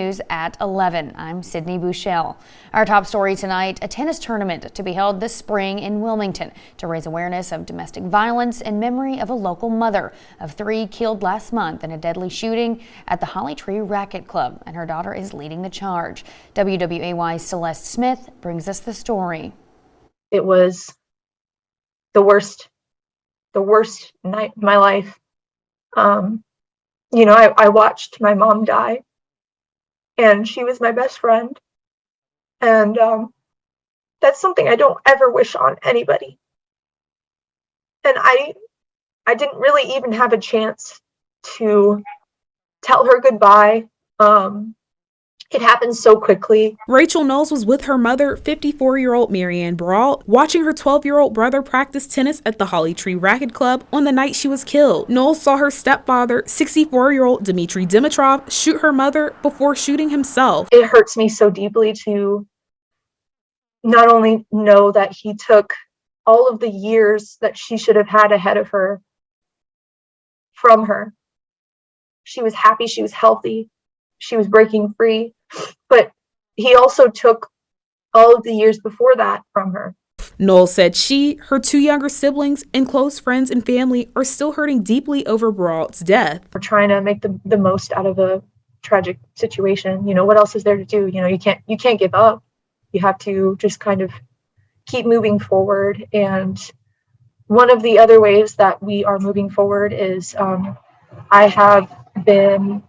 News at 11. I'm Sydney Bouchel. Our top story tonight, a tennis tournament to be held this spring in Wilmington to raise awareness of domestic violence in memory of a local mother of 3 killed last month in a deadly shooting at the Holly Tree Racquet Club, and her daughter is leading the charge. WWAY's Celeste Smith brings us the story. It was the worst night of my life. I watched my mom die. And she was my best friend. And that's something I don't ever wish on anybody. And I didn't really even have a chance to tell her goodbye. It happened so quickly. Rachel-Knowles was with her mother, 54-year-old Maryann-breault, watching her 12-year-old brother practice tennis at the Holly Tree Racquet Club on the night she was killed. Knowles saw her stepfather, 64-year-old Dmitry Dimitrov, shoot her mother before shooting himself. It hurts me so deeply to not only know that he took all of the years that she should have had ahead of her from her. She was happy, she was healthy, she was breaking free, but he also took all of the years before that from her. Knowles said she, her 2 younger siblings, and close friends and family are still hurting deeply over Breault's death. We're trying to make the most out of a tragic situation. What else is there to do? You can't give up. You have to just kind of keep moving forward. And one of the other ways that we are moving forward is I have been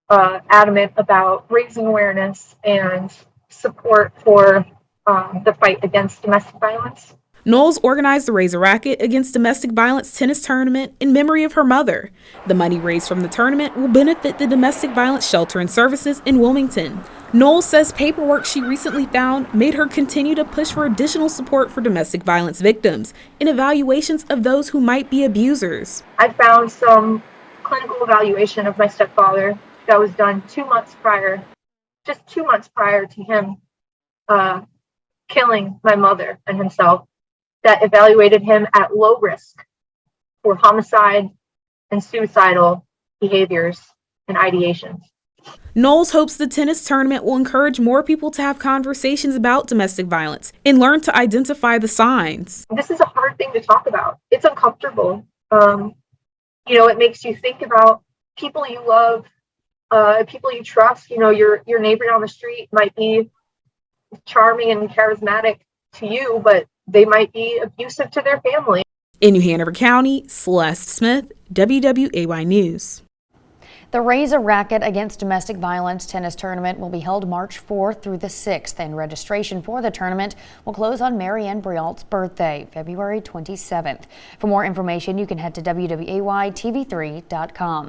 adamant about raising awareness and support for the fight against domestic violence. Knowles organized the Raise a Racquet Against Domestic Violence tennis tournament in memory of her mother. The money raised from the tournament will benefit the Domestic Violence Shelter and Services in Wilmington. Knowles says paperwork she recently found made her continue to push for additional support for domestic violence victims and evaluations of those who might be abusers. I found some clinical evaluation of my stepfather that was done 2 months prior, just 2 months prior to him killing my mother and himself, that evaluated him at low risk for homicide and suicidal behaviors and ideations. Knowles hopes the tennis tournament will encourage more people to have conversations about domestic violence and learn to identify the signs. This is a hard thing to talk about. It's uncomfortable. It makes you think about people you love, people you trust. Your neighbor down the street might be charming and charismatic to you, but they might be abusive to their family. In New-Hanover-County, Celeste Smith, WWAY News. The Raise a Racquet Against Domestic Violence tennis tournament will be held March 4th through the 6th, and registration for the tournament will close on Maryann-breault's birthday, February 27th. For more information, you can head to WWAYTV3.com.